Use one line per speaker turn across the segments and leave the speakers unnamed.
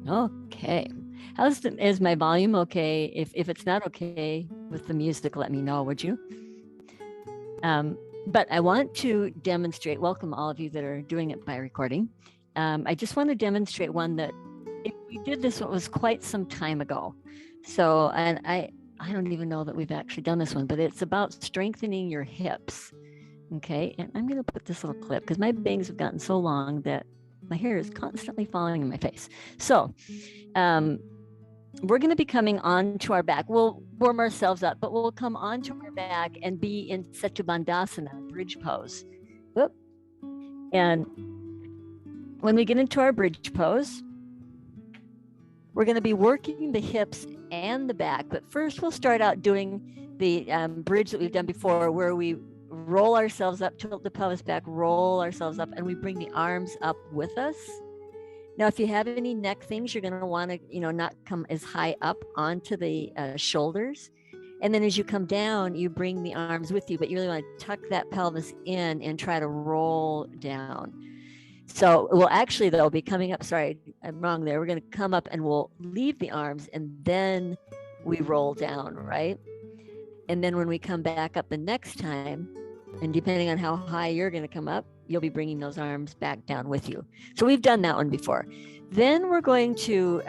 Okay. Is my volume okay? If it's not okay with the music, let me know, would you? But I want to demonstrate, welcome all of you that are doing it by recording. I just want to demonstrate one that we did this, it was quite some time ago. So, and I don't even know that we've actually done this one, but it's about strengthening your hips. Okay. And I'm going to put this little clip because my bangs have gotten so long that my hair is constantly falling in my face. So, we're going to be coming onto our back. We'll warm ourselves up, but we'll come onto our back and be in Setu Bandhasana, bridge pose. Whoop. And when we get into our bridge pose, we're going to be working the hips and the back. But first, we'll start out doing the bridge that we've done before, where we roll ourselves up, tilt the pelvis back, roll ourselves up, and we bring the arms up with us. Now, if you have any neck things, you're going to want to, not come as high up onto the shoulders. And then as you come down, you bring the arms with you, but you really want to tuck that pelvis in and try to roll down. So we'll actually, though, be coming up. Sorry, I'm wrong there. We're going to come up and we'll leave the arms and then we roll down, right? And then when we come back up the next time, and depending on how high you're going to come up, you'll be bringing those arms back down with you. So we've done that one before. Then we're going to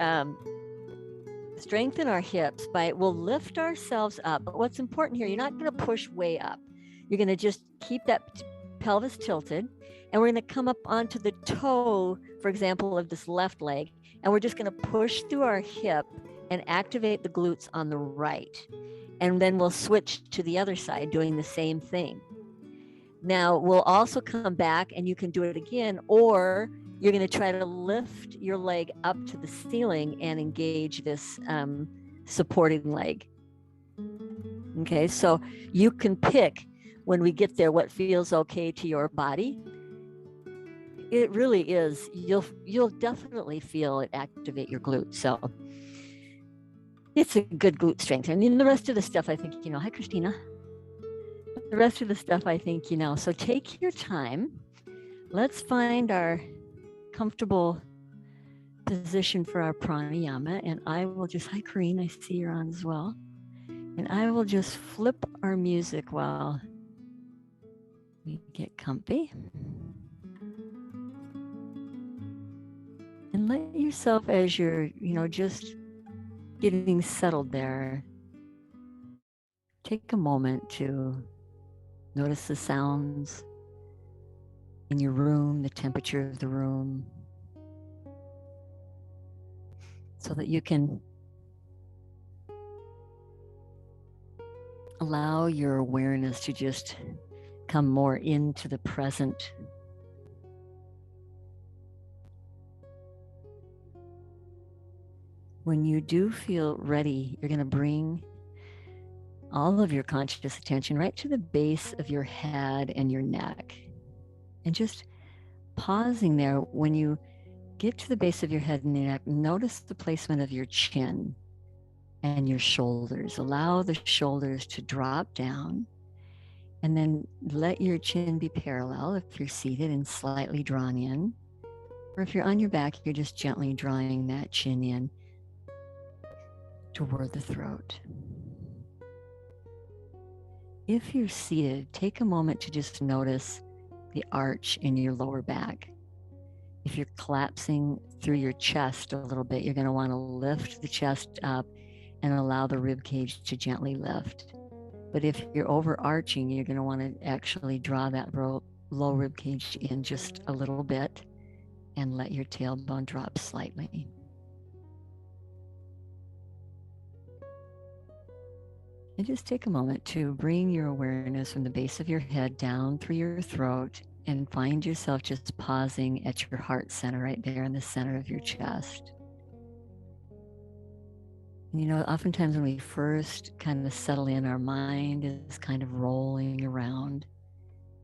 strengthen our hips we'll lift ourselves up. But what's important here, you're not going to push way up. You're going to just keep that pelvis tilted. And we're going to come up onto the toe, for example, of this left leg. And we're just going to push through our hip and activate the glutes on the right. And then we'll switch to the other side, doing the same thing. Now, we'll also come back and you can do it again, or you're going to try to lift your leg up to the ceiling and engage this supporting leg. Okay, so you can pick when we get there what feels okay to your body. It really is. You'll definitely feel it activate your glutes. So it's a good glute strength. I mean, the rest of the stuff, I think, hi, Christina. The rest of the stuff, I think, so take your time. Let's find our comfortable position for our pranayama. And I will just, hi, Corrine, I see you're on as well. And I will just flip our music while we get comfy. And let yourself, as you're, just getting settled there, take a moment to notice the sounds in your room, the temperature of the room, so that you can allow your awareness to just come more into the present. When you do feel ready, you're going to bring all of your conscious attention right to the base of your head and your neck. And just pausing there, when you get to the base of your head and your neck, notice the placement of your chin and your shoulders. Allow the shoulders to drop down, and then let your chin be parallel if you're seated and slightly drawn in. Or if you're on your back, you're just gently drawing that chin in toward the throat. If you're seated, take a moment to just notice the arch in your lower back. If you're collapsing through your chest a little bit, you're going to want to lift the chest up and allow the rib cage to gently lift. But if you're overarching, you're going to want to actually draw that low rib cage in just a little bit and let your tailbone drop slightly. And just take a moment to bring your awareness from the base of your head down through your throat and find yourself just pausing at your heart center right there in the center of your chest. And oftentimes when we first kind of settle in, our mind is kind of rolling around.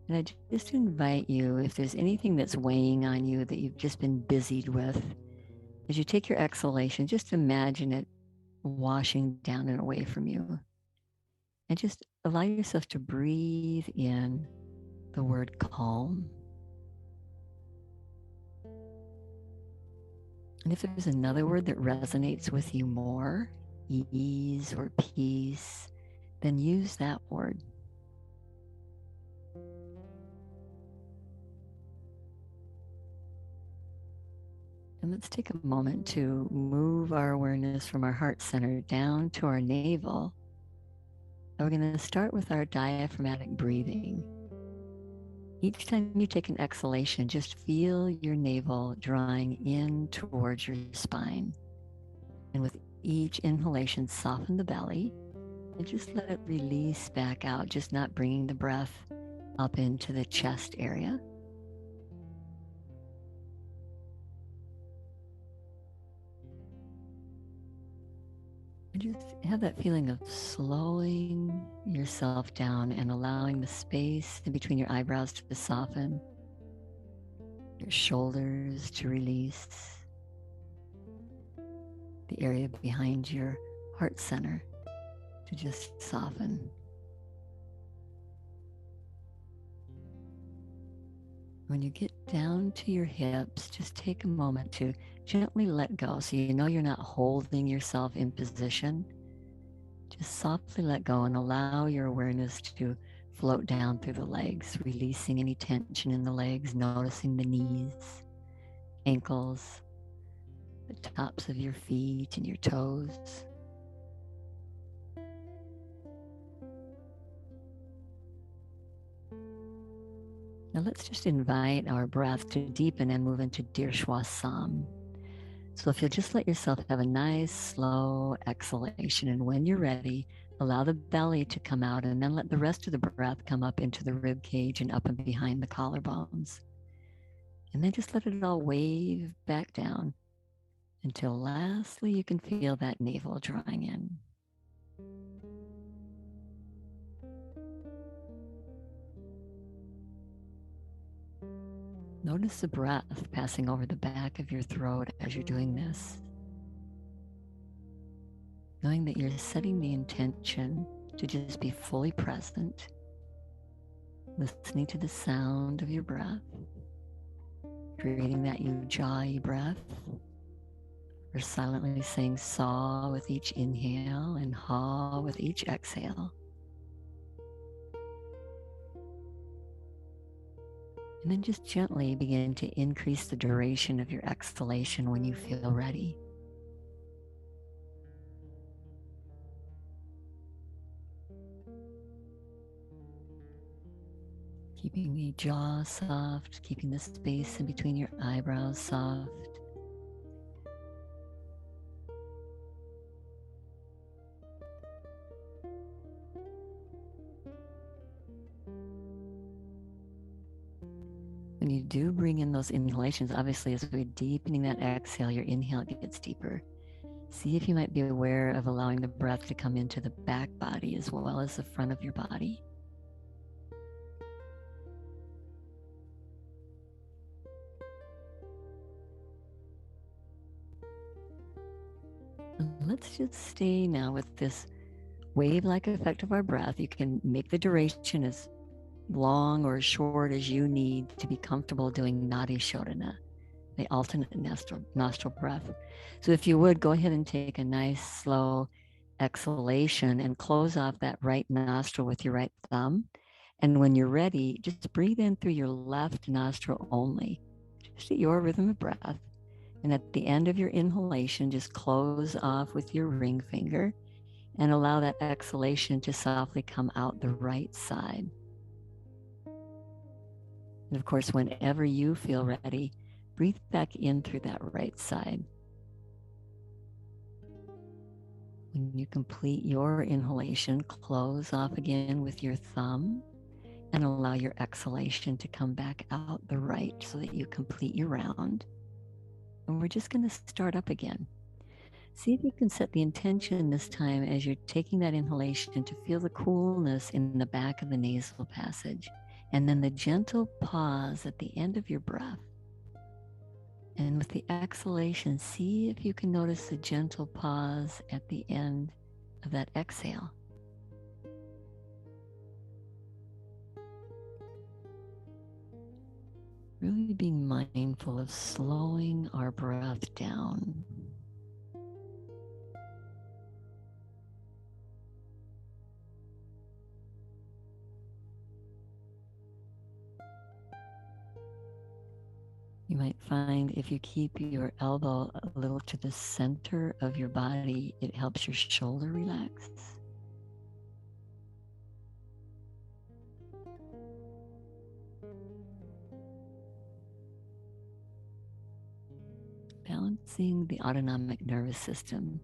And I just invite you, if there's anything that's weighing on you that you've just been busied with, as you take your exhalation, just imagine it washing down and away from you. And just allow yourself to breathe in the word calm. And if there's another word that resonates with you more, ease or peace, then use that word. And let's take a moment to move our awareness from our heart center down to our navel. And we're going to start with our diaphragmatic breathing. Each time you take an exhalation, just feel your navel drawing in towards your spine. And with each inhalation, soften the belly and just let it release back out, just not bringing the breath up into the chest area. And just have that feeling of slowing yourself down and allowing the space in between your eyebrows to soften, your shoulders to release, the area behind your heart center to just soften. When you get down to your hips, just take a moment to gently let go so you know you're not holding yourself in position. Just softly let go and allow your awareness to float down through the legs, releasing any tension in the legs, noticing the knees, ankles, the tops of your feet and your toes. Now let's just invite our breath to deepen and move into Dirshwasam. So if you'll just let yourself have a nice, slow exhalation, and when you're ready, allow the belly to come out, and then let the rest of the breath come up into the rib cage and up and behind the collarbones. And then just let it all wave back down until lastly you can feel that navel drawing in. Notice the breath passing over the back of your throat as you're doing this, knowing that you're setting the intention to just be fully present, listening to the sound of your breath, creating that ujjayi breath, or silently saying saw with each inhale and ha with each exhale. And then just gently begin to increase the duration of your exhalation when you feel ready. Keeping the jaw soft, keeping the space in between your eyebrows soft. When you do bring in those inhalations, obviously as we're deepening that exhale, your inhale gets deeper. See if you might be aware of allowing the breath to come into the back body as well as the front of your body. And let's just stay now with this wave-like effect of our breath. You can make the duration as long or short as you need to be comfortable doing Nadi Shodhana, the alternate nostril breath. So if you would, go ahead and take a nice slow exhalation and close off that right nostril with your right thumb. And when you're ready, just breathe in through your left nostril only, just at your rhythm of breath. And at the end of your inhalation, just close off with your ring finger and allow that exhalation to softly come out the right side. And of course, whenever you feel ready, breathe back in through that right side. When you complete your inhalation, close off again with your thumb and allow your exhalation to come back out the right so that you complete your round. And we're just going to start up again. See if you can set the intention this time as you're taking that inhalation to feel the coolness in the back of the nasal passage. And then the gentle pause at the end of your breath. And with the exhalation, see if you can notice the gentle pause at the end of that exhale. Really being mindful of slowing our breath down. You might find if you keep your elbow a little to the center of your body, it helps your shoulder relax. Balancing the autonomic nervous system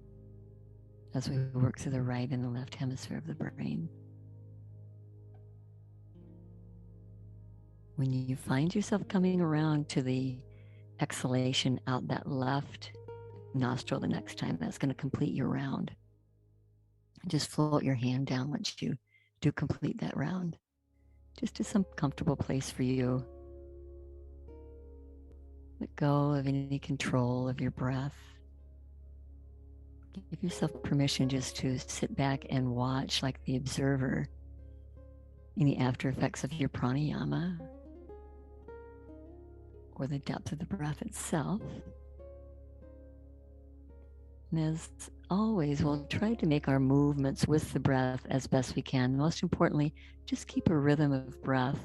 as we work through the right and the left hemisphere of the brain. When you find yourself coming around to the exhalation out that left nostril the next time, that's going to complete your round. Just float your hand down once you do complete that round, just to some comfortable place for you. Let go of any control of your breath. Give yourself permission just to sit back and watch, like the observer, any after effects of your pranayama or the depth of the breath itself. And as always, we'll try to make our movements with the breath as best we can. Most importantly, just keep a rhythm of breath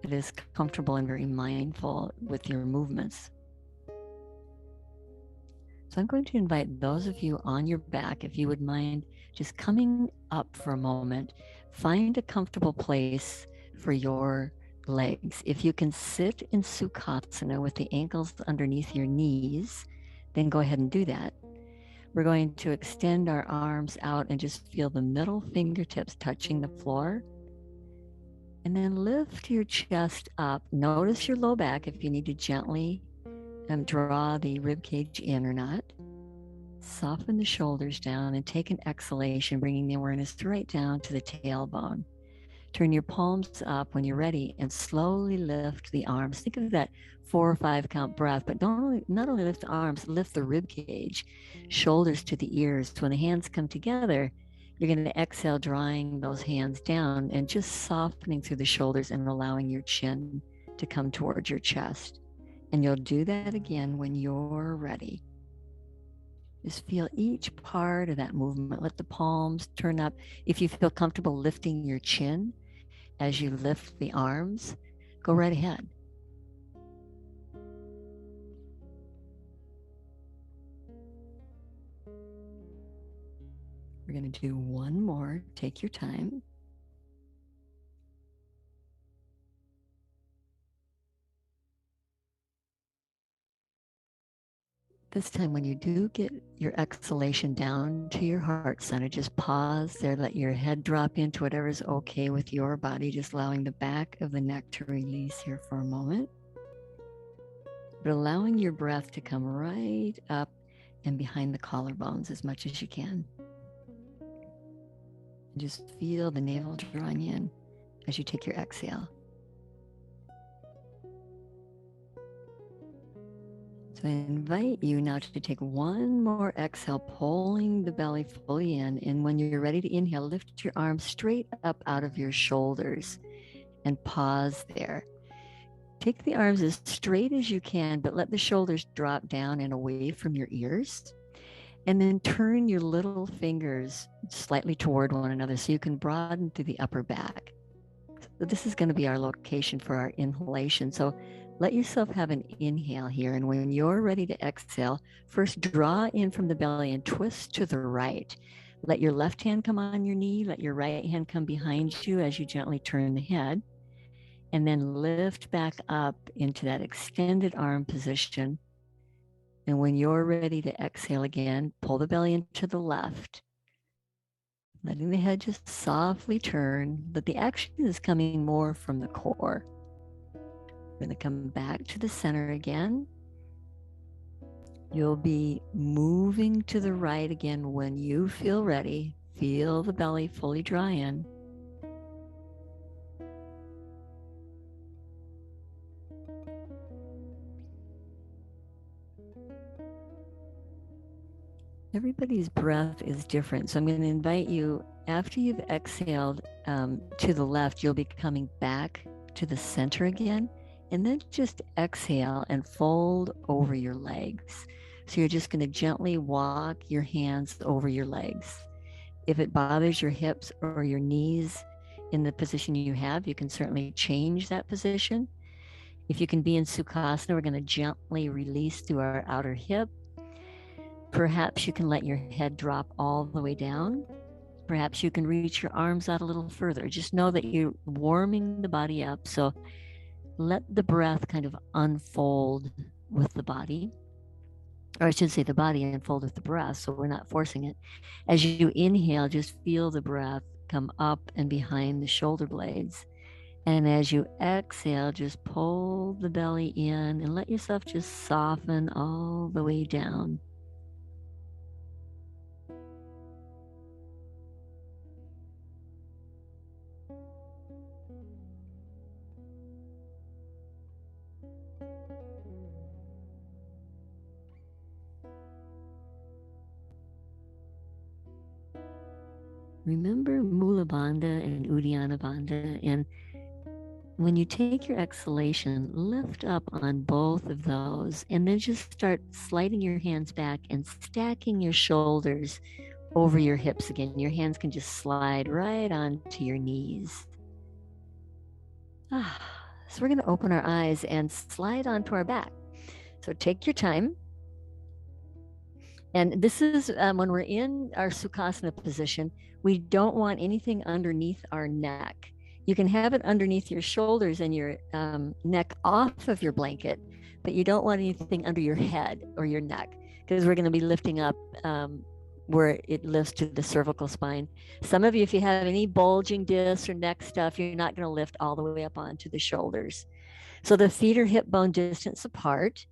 that is comfortable and very mindful with your movements. So I'm going to invite those of you on your back, if you would mind just coming up for a moment, find a comfortable place for your legs. If you can sit in Sukhasana with the ankles underneath your knees, then go ahead and do that. We're going to extend our arms out and just feel the middle fingertips touching the floor. And then lift your chest up. Notice your low back if you need to gently draw the rib cage in or not. Soften the shoulders down and take an exhalation, bringing the awareness right down to the tailbone. Turn your palms up when you're ready and slowly lift the arms. Think of that 4 or 5 count breath, but not only lift the arms, lift the rib cage, shoulders to the ears. When the hands come together, you're going to exhale, drawing those hands down and just softening through the shoulders and allowing your chin to come towards your chest. And you'll do that again when you're ready. Just feel each part of that movement. Let the palms turn up. If you feel comfortable lifting your chin as you lift the arms, go right ahead. We're going to do one more. Take your time. This time, when you do get your exhalation down to your heart center, just pause there, let your head drop into whatever's okay with your body, just allowing the back of the neck to release here for a moment. But allowing your breath to come right up and behind the collarbones as much as you can. And just feel the navel drawing in as you take your exhale. So I invite you now to take one more exhale, pulling the belly fully in. And when you're ready to inhale, lift your arms straight up out of your shoulders and pause there. Take the arms as straight as you can, but let the shoulders drop down and away from your ears. And then turn your little fingers slightly toward one another so you can broaden through the upper back. So this is going to be our location for our inhalation. So let yourself have an inhale here. And when you're ready to exhale, first draw in from the belly and twist to the right. Let your left hand come on your knee. Let your right hand come behind you as you gently turn the head. And then lift back up into that extended arm position. And when you're ready to exhale again, pull the belly into the left, letting the head just softly turn, but the action is coming more from the core. We're going to come back to the center again. You'll be moving to the right again when you feel ready. Feel the belly fully draw in. Everybody's breath is different. So I'm going to invite you, after you've exhaled to the left, you'll be coming back to the center again. And then just exhale and fold over your legs. So you're just going to gently walk your hands over your legs. If it bothers your hips or your knees in the position you have, you can certainly change that position. If you can be in Sukhasana, we're going to gently release through our outer hip. Perhaps you can let your head drop all the way down. Perhaps you can reach your arms out a little further. Just know that you're warming the body up. So let the breath kind of unfold with the body. Or I should say the body unfold with the breath, so we're not forcing it. As you inhale, just feel the breath come up and behind the shoulder blades. And as you exhale, just pull the belly in and let yourself just soften all the way down. Remember Mula Bandha and Uddiyana Bandha, and when you take your exhalation, lift up on both of those and then just start sliding your hands back and stacking your shoulders over your hips again. Your hands can just slide right onto your knees. So we're going to open our eyes and slide onto our back. So take your time. And this is when we're in our Sukhasana position, we don't want anything underneath our neck. You can have it underneath your shoulders and your neck off of your blanket, but you don't want anything under your head or your neck, because we're going to be lifting up where it lifts to the cervical spine. Some of you, if you have any bulging discs or neck stuff, you're not going to lift all the way up onto the shoulders. So the feet are hip bone distance apart.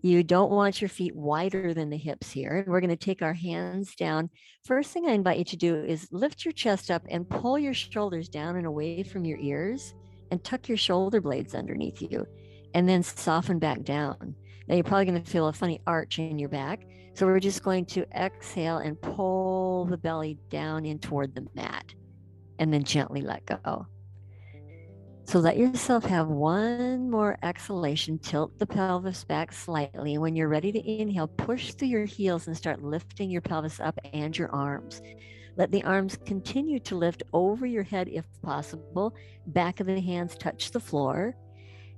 You don't want your feet wider than the hips here. And we're going to take our hands down. First thing I invite you to do is lift your chest up and pull your shoulders down and away from your ears and tuck your shoulder blades underneath you and then soften back down. Now you're probably going to feel a funny arch in your back. So we're just going to exhale and pull the belly down in toward the mat and then gently let go. So let yourself have one more exhalation, tilt the pelvis back slightly. And when you're ready to inhale, push through your heels and start lifting your pelvis up and your arms. Let the arms continue to lift over your head if possible. Back of the hands touch the floor.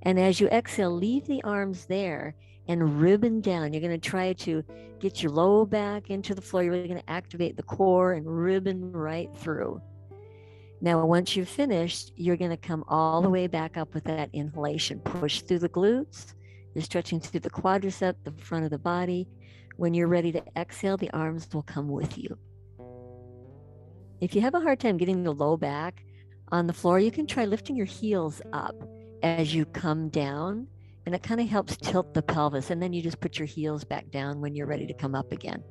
And as you exhale, leave the arms there and ribbon down. You're going to try to get your low back into the floor. You're really going to activate the core and ribbon right through. Now, once you've finished, you're going to come all the way back up with that inhalation. Push through the glutes. You're stretching through the quadricep, the front of the body. When you're ready to exhale, the arms will come with you. If you have a hard time getting the low back on the floor, you can try lifting your heels up as you come down, and it kind of helps tilt the pelvis. And then you just put your heels back down when you're ready to come up again.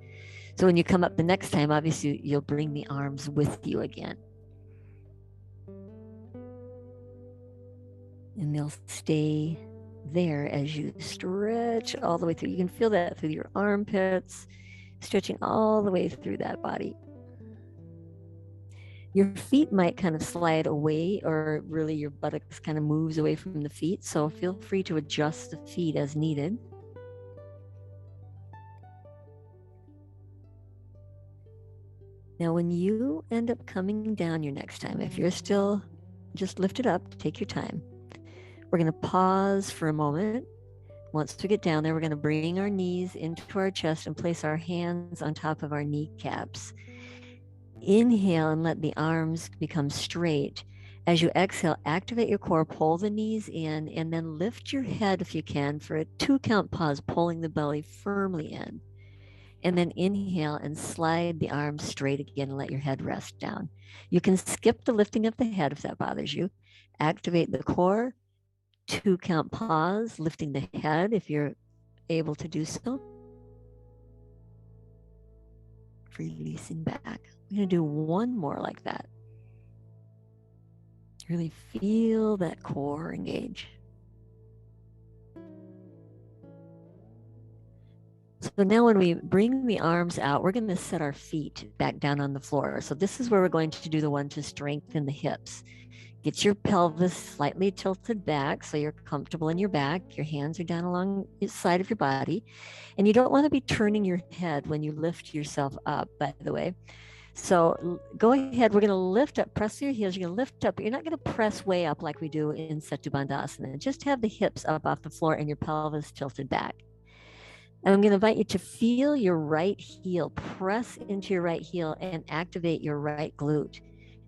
So when you come up the next time, obviously, you'll bring the arms with you again. And they'll stay there as you stretch all the way through. You can feel that through your armpits, stretching all the way through that body. Your feet might kind of slide away, or really your buttocks kind of moves away from the feet. So feel free to adjust the feet as needed. Now, when you end up coming down your next time, if you're still just lift it up, take your time. We're going to pause for a moment. Once we get down there, we're going to bring our knees into our chest and place our hands on top of our kneecaps. Inhale and let the arms become straight. As you exhale, activate your core, pull the knees in, and then lift your head if you can for a 2-count pause, pulling the belly firmly in. And then inhale and slide the arms straight again and let your head rest down. You can skip the lifting of the head if that bothers you. Activate the core. 2-count pause, lifting the head if you're able to do so. Releasing back. I'm going to do one more like that. Really feel that core engage. So now when we bring the arms out, we're going to set our feet back down on the floor. So this is where we're going to do the one to strengthen the hips. Get your pelvis slightly tilted back so you're comfortable in your back. Your hands are down along the side of your body. And you don't want to be turning your head when you lift yourself up, by the way. So go ahead. We're going to lift up, press your heels. You're going to lift up, but you're not going to press way up like we do in Setu Bandhasana. Just have the hips up off the floor and your pelvis tilted back. And I'm going to invite you to feel your right heel, press into your right heel and activate your right glute.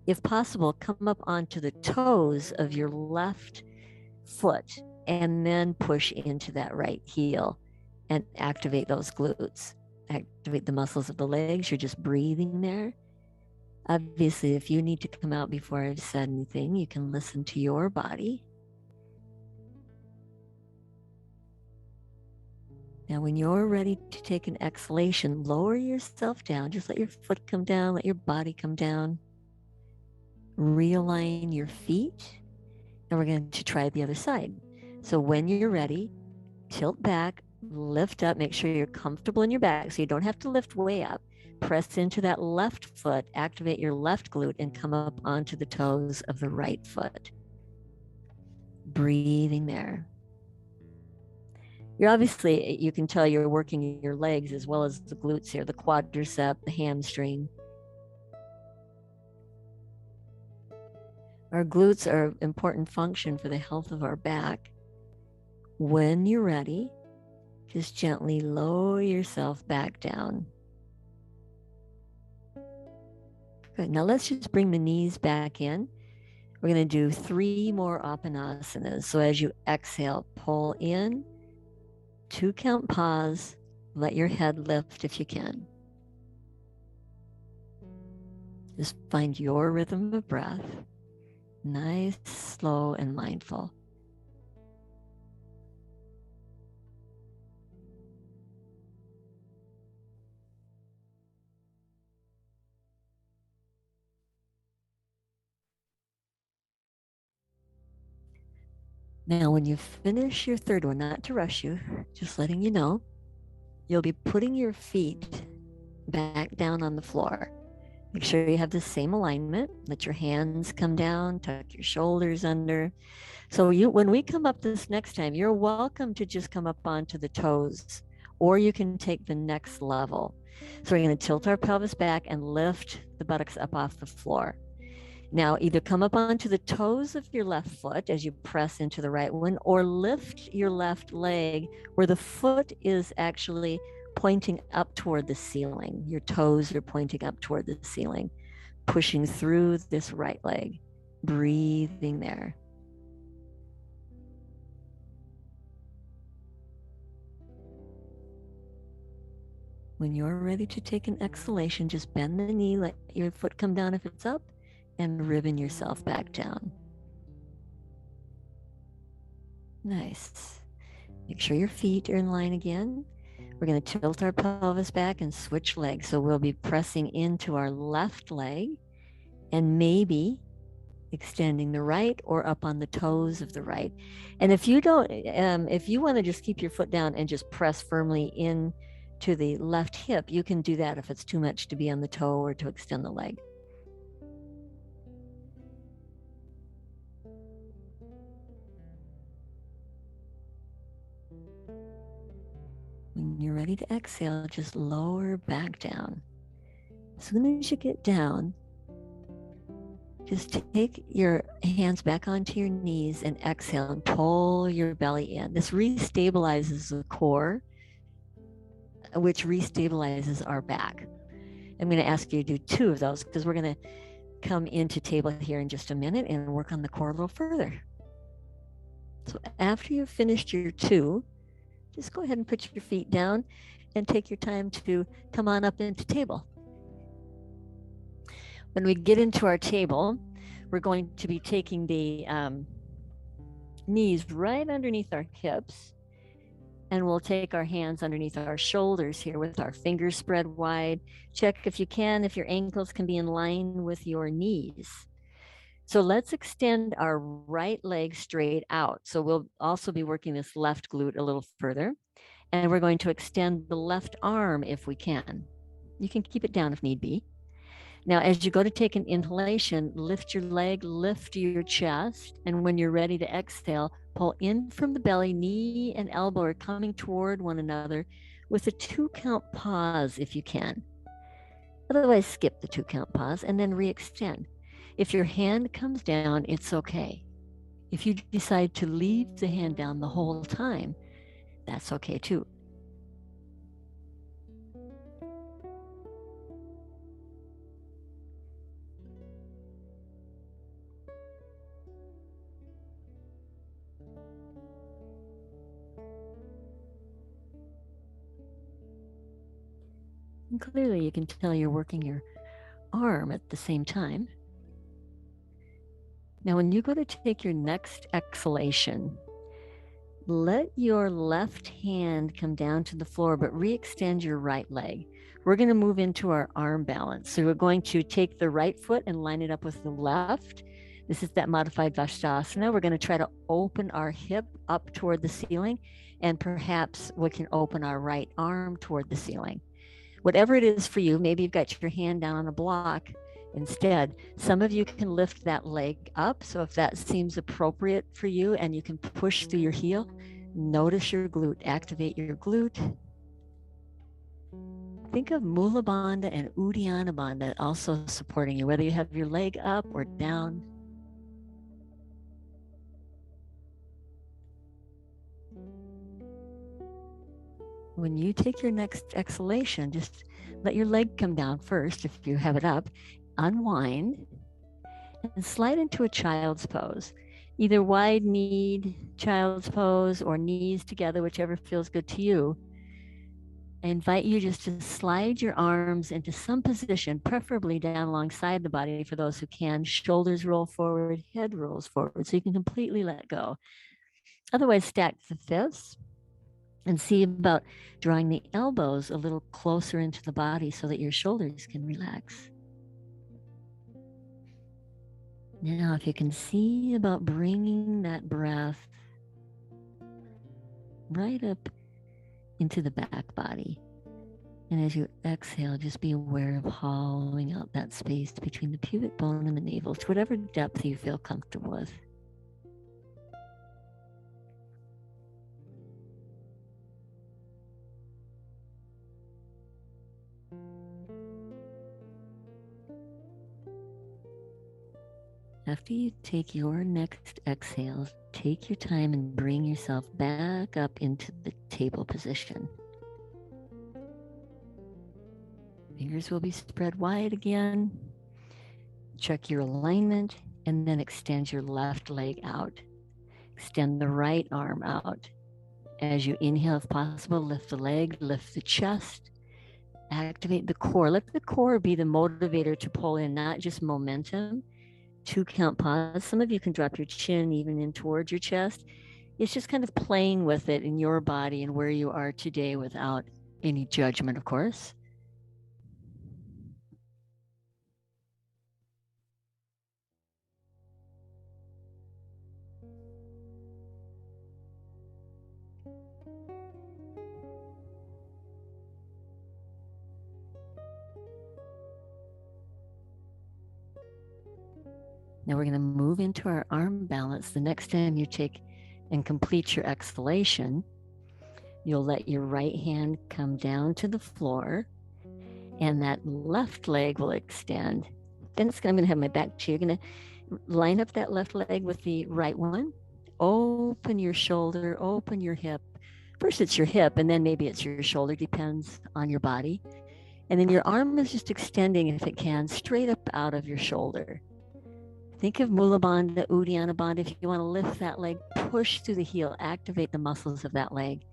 If possible, come up onto the toes of your left foot and then push into that right heel and activate those glutes. Activate the muscles of the legs. You're just breathing there. Obviously, if you need to come out before I've said anything, you can listen to your body. Now, when you're ready to take an exhalation, lower yourself down. Just let your foot come down, let your body come down. Realign your feet, and we're going to try the other side. So when you're ready, tilt back, lift up, make sure you're comfortable in your back so you don't have to lift way up. Press into that left foot, activate your left glute, and come up onto the toes of the right foot. Breathing there. You're obviously, you can tell you're working your legs as well as the glutes here, the quadricep, the hamstring. Our glutes are an important function for the health of our back. When you're ready, just gently lower yourself back down. Good. Now let's just bring the knees back in. We're going to do 3 more apanasanas. So as you exhale, pull in, 2 count pause, let your head lift if you can. Just find your rhythm of breath. Nice, slow, and mindful. Now, when you finish your third one, not to rush you, just letting you know, you'll be putting your feet back down on the floor. Make sure you have the same alignment. Let your hands come down, tuck your shoulders under. So when we come up this next time, you're welcome to just come up onto the toes, or you can take the next level. So we're going to tilt our pelvis back and lift the buttocks up off the floor. Now, either come up onto the toes of your left foot as you press into the right one, or lift your left leg where the foot is actually pointing up toward the ceiling. Your toes are pointing up toward the ceiling, pushing through this right leg, breathing there. When you're ready to take an exhalation, just bend the knee, let your foot come down if it's up, and ribbon yourself back down. Nice. Make sure your feet are in line again. We're going to tilt our pelvis back and switch legs. So we'll be pressing into our left leg and maybe extending the right or up on the toes of the right. And if you don't, if you want to just keep your foot down and just press firmly in to the left hip, you can do that if it's too much to be on the toe or to extend the leg. When you're ready to exhale, just lower back down. As soon as you get down, just take your hands back onto your knees and exhale and pull your belly in. This restabilizes the core, which restabilizes our back. I'm going to ask you to do 2 of those because we're going to come into table here in just a minute and work on the core a little further. So after you've finished your 2, just go ahead and put your feet down and take your time to come on up into table. When we get into our table, we're going to be taking the knees right underneath our hips, and we'll take our hands underneath our shoulders here with our fingers spread wide. Check if you can, if your ankles can be in line with your knees. So let's extend our right leg straight out. So we'll also be working this left glute a little further. And we're going to extend the left arm if we can. You can keep it down if need be. Now, as you go to take an inhalation, lift your leg, lift your chest. And when you're ready to exhale, pull in from the belly, knee and elbow are coming toward one another with a 2-count pause if you can. Otherwise, skip the 2-count pause and then re-extend. If your hand comes down, it's okay. If you decide to leave the hand down the whole time, that's okay too. And clearly, you can tell you're working your arm at the same time. Now, when you go to take your next exhalation, let your left hand come down to the floor, but re-extend your right leg. We're going to move into our arm balance. So we're going to take the right foot and line it up with the left. This is that modified Vastasana. We're going to try to open our hip up toward the ceiling, and perhaps we can open our right arm toward the ceiling. Whatever it is for you, maybe you've got your hand down on a block instead. Some of you can lift that leg up. So if that seems appropriate for you and you can push through your heel, notice your glute, activate your glute. Think of Mula Bandha and Uddiyana Bandha also supporting you, whether you have your leg up or down. When you take your next exhalation, just let your leg come down first if you have it up, unwind, and slide into a child's pose. Either wide-kneed child's pose or knees together, whichever feels good to you. I invite you just to slide your arms into some position, preferably down alongside the body for those who can. Shoulders roll forward, head rolls forward, so you can completely let go. Otherwise, stack the fists and see about drawing the elbows a little closer into the body so that your shoulders can relax. Now, if you can see about bringing that breath right up into the back body. And as you exhale, just be aware of hollowing out that space between the pubic bone and the navel to whatever depth you feel comfortable with. After you take your next exhale, take your time and bring yourself back up into the table position. Fingers will be spread wide again. Check your alignment and then extend your left leg out. Extend the right arm out. As you inhale, if possible, lift the leg, lift the chest, activate the core. Let the core be the motivator to pull in, not just momentum. 2-count pause. Some of you can drop your chin even in towards your chest. It's just kind of playing with it in your body and where you are today without any judgment, of course. Now we're going to move into our arm balance. The next time you take and complete your exhalation, you'll let your right hand come down to the floor and that left leg will extend. Then I'm going to have my back to you. You're going to line up that left leg with the right one. Open your shoulder, open your hip. First it's your hip and then maybe it's your shoulder, depends on your body. And then your arm is just extending, if it can, straight up out of your shoulder. Think of Mula Bandha, Uddiyana Bandha. If you want to lift that leg, push through the heel, activate the muscles of that leg.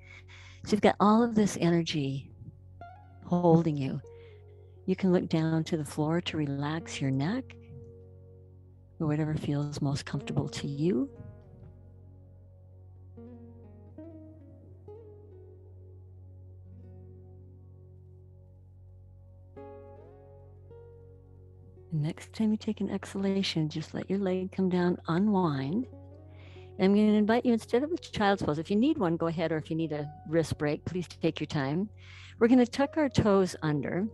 So you've got all of this energy holding you. You can look down to the floor to relax your neck or whatever feels most comfortable to you. Next time you take an exhalation, just let your leg come down, unwind. And I'm going to invite you, instead of a child's pose, if you need one, go ahead, or if you need a wrist break, please take your time. We're going to tuck our toes under, and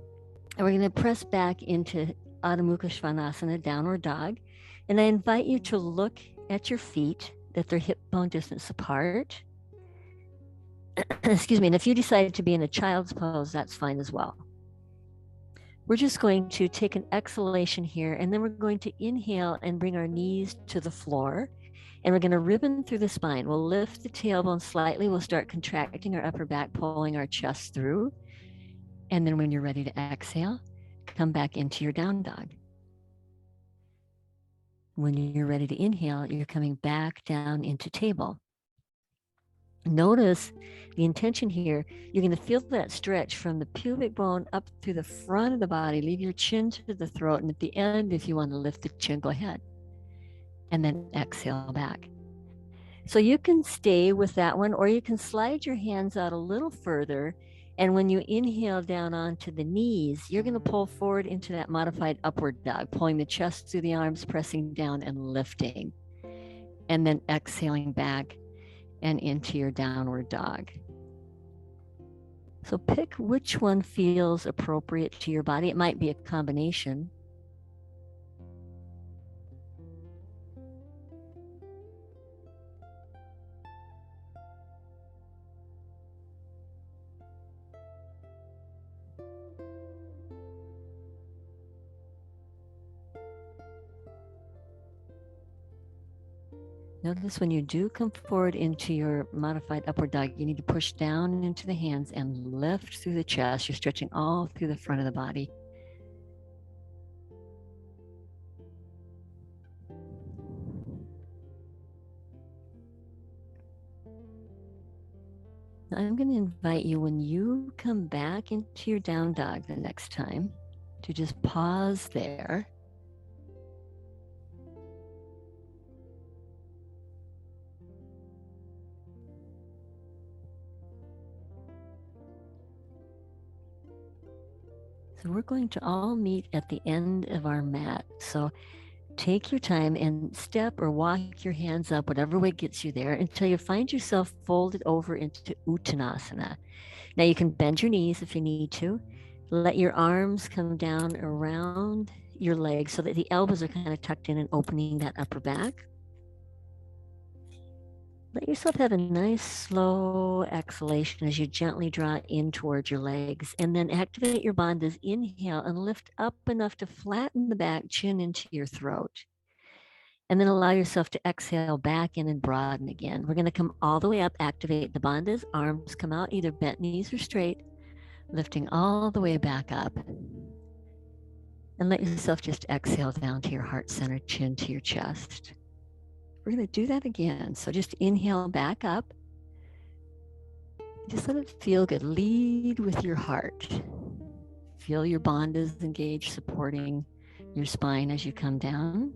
we're going to press back into Adho Mukha Svanasana, downward dog. And I invite you to look at your feet, that they're hip bone distance apart. Excuse me. And if you decide to be in a child's pose, that's fine as well. We're just going to take an exhalation here, and then we're going to inhale and bring our knees to the floor. And we're going to ribbon through the spine. We'll lift the tailbone slightly. We'll start contracting our upper back, pulling our chest through. And then when you're ready to exhale, come back into your down dog. When you're ready to inhale, you're coming back down into table. Notice the intention here. You're going to feel that stretch from the pubic bone up through the front of the body. Leave your chin to the throat. And at the end, if you want to lift the chin, go ahead. And then exhale back. So you can stay with that one, or you can slide your hands out a little further. And when you inhale down onto the knees, you're going to pull forward into that modified upward dog, pulling the chest through the arms, pressing down and lifting. And then exhaling back and into your downward dog. So pick which one feels appropriate to your body. It might be a combination. Notice when you do come forward into your modified upward dog, you need to push down into the hands and lift through the chest. You're stretching all through the front of the body. Now I'm going to invite you, when you come back into your down dog the next time, to just pause there. So we're going to all meet at the end of our mat. So take your time and step or walk your hands up, whatever way gets you there, until you find yourself folded over into Uttanasana. Now you can bend your knees if you need to. Let your arms come down around your legs so that the elbows are kind of tucked in and opening that upper back. Let yourself have a nice slow exhalation as you gently draw in towards your legs, and then activate your bandhas. Inhale and lift up enough to flatten the back, chin into your throat. And then allow yourself to exhale back in and broaden again. We're going to come all the way up, activate the bandhas, arms come out, either bent knees or straight, lifting all the way back up. And let yourself just exhale down to your heart center, chin to your chest. We're going to do that again. So just inhale back up. Just let it feel good. Lead with your heart. Feel your bandhas engaged, supporting your spine as you come down.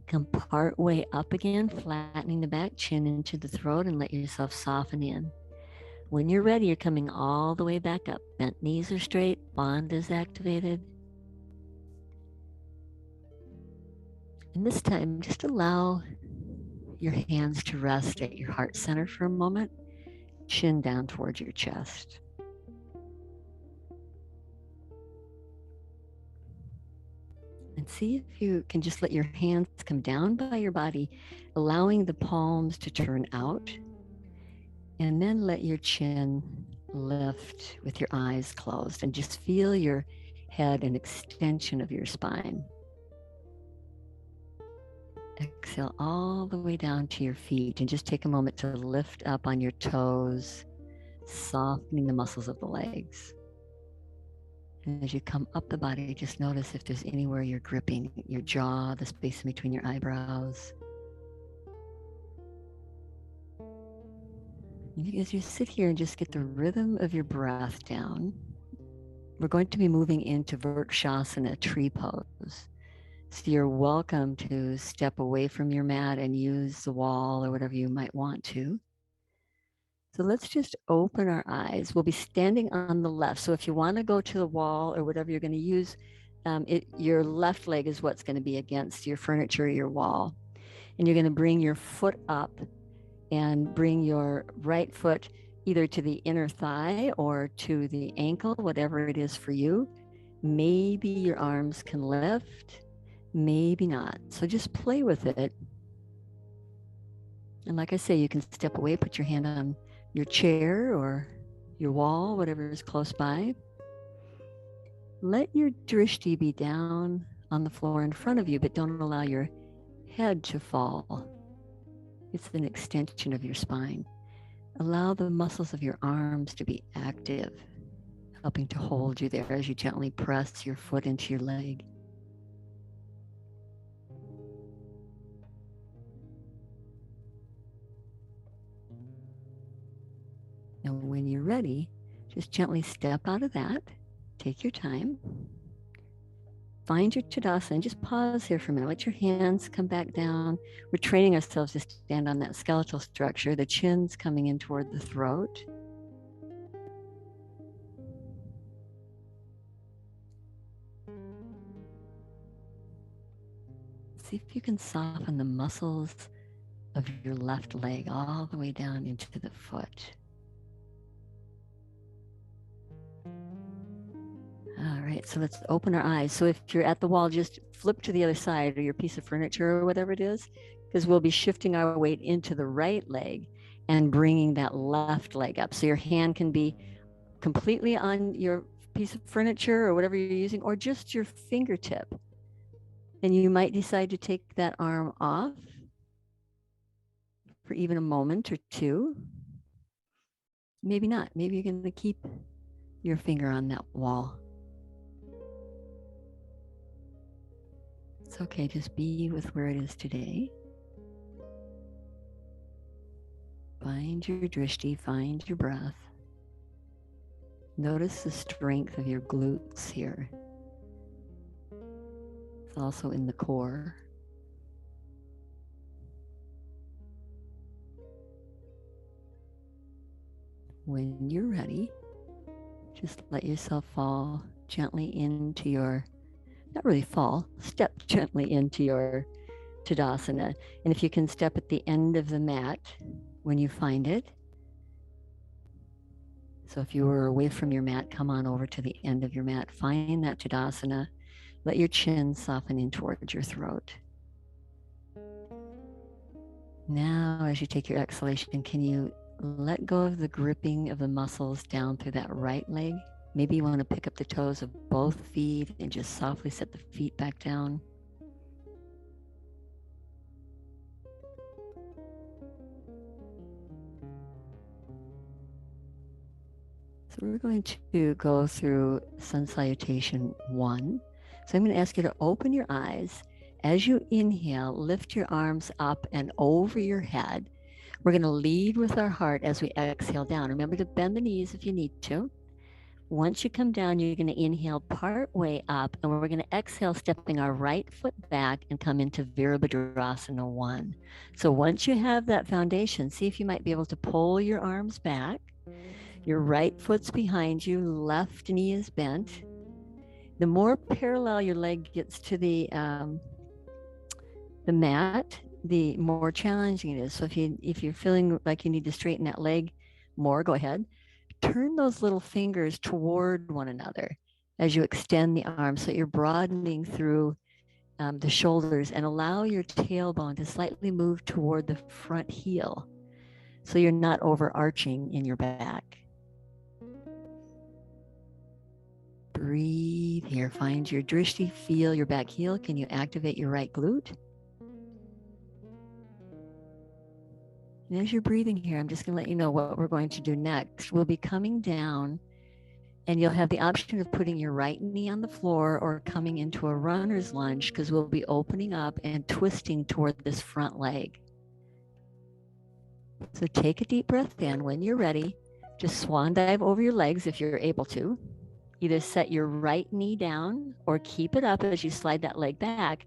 Come part way up again, flattening the back, chin into the throat, and let yourself soften in. When you're ready, you're coming all the way back up. Bent knees are straight, bandhas activated. And this time, just allow your hands to rest at your heart center for a moment, chin down towards your chest. And see if you can just let your hands come down by your body, allowing the palms to turn out. And then let your chin lift with your eyes closed, and just feel your head an extension of your spine. Exhale all the way down to your feet, and just take a moment to lift up on your toes, softening the muscles of the legs. And as you come up the body, just notice if there's anywhere you're gripping, your jaw, the space in between your eyebrows. As you sit here and just get the rhythm of your breath down, we're going to be moving into Vrikshasana, tree pose. So you're welcome to step away from your mat and use the wall or whatever you might want to. So let's just open our eyes. We'll be standing on the left. So if you want to go to the wall or whatever you're going to use, your left leg is what's going to be against your furniture or your wall. And you're going to bring your foot up and bring your right foot either to the inner thigh or to the ankle, whatever it is for you. Maybe your arms can lift, maybe not. So just play with it. And like I say, you can step away, put your hand on your chair or your wall, whatever is close by. Let your drishti be down on the floor in front of you, but don't allow your head to fall. It's an extension of your spine. Allow the muscles of your arms to be active, helping to hold you there as you gently press your foot into your leg. Now, when you're ready, just gently step out of that. Take your time. Find your Tadasana and just pause here for a minute. Let your hands come back down. We're training ourselves to stand on that skeletal structure. The chin's coming in toward the throat. See if you can soften the muscles of your left leg all the way down into the foot. All right, so let's open our eyes. So if you're at the wall, just flip to the other side or your piece of furniture or whatever it is, because we'll be shifting our weight into the right leg and bringing that left leg up. So your hand can be completely on your piece of furniture or whatever you're using, or just your fingertip. And you might decide to take that arm off for even a moment or two. Maybe not. Maybe you're going to keep your finger on that wall. It's okay, just be with where it is today. Find your drishti, find your breath. Notice the strength of your glutes here. It's also in the core. When you're ready, just let yourself fall gently into your, not really fall, step gently into your Tadasana. And if you can step at the end of the mat when you find it. So if you were away from your mat, come on over to the end of your mat. Find that Tadasana. Let your chin soften in towards your throat. Now, as you take your exhalation, can you let go of the gripping of the muscles down through that right leg? Maybe you want to pick up the toes of both feet and just softly set the feet back down. So we're going to go through Sun Salutation 1. So I'm going to ask you to open your eyes. As you inhale, lift your arms up and over your head. We're going to lead with our heart as we exhale down. Remember to bend the knees if you need to. Once you come down, you're going to inhale part way up, and we're going to exhale, stepping our right foot back and come into Virabhadrasana 1. So once you have that foundation, see if you might be able to pull your arms back. Your right foot's behind you, left knee is bent. The more parallel your leg gets to the mat, the more challenging it is. So if you're feeling like you need to straighten that leg more, go ahead. Turn those little fingers toward one another as you extend the arm, so you're broadening through the shoulders, and allow your tailbone to slightly move toward the front heel, so you're not overarching in your back. Breathe here. Find your drishti. Feel your back heel. Can you activate your right glute? And as you're breathing here, I'm just going to let you know what we're going to do next. We'll be coming down, and you'll have the option of putting your right knee on the floor or coming into a runner's lunge, because we'll be opening up and twisting toward this front leg. So take a deep breath in. When you're ready, just swan dive over your legs if you're able to. Either set your right knee down or keep it up as you slide that leg back.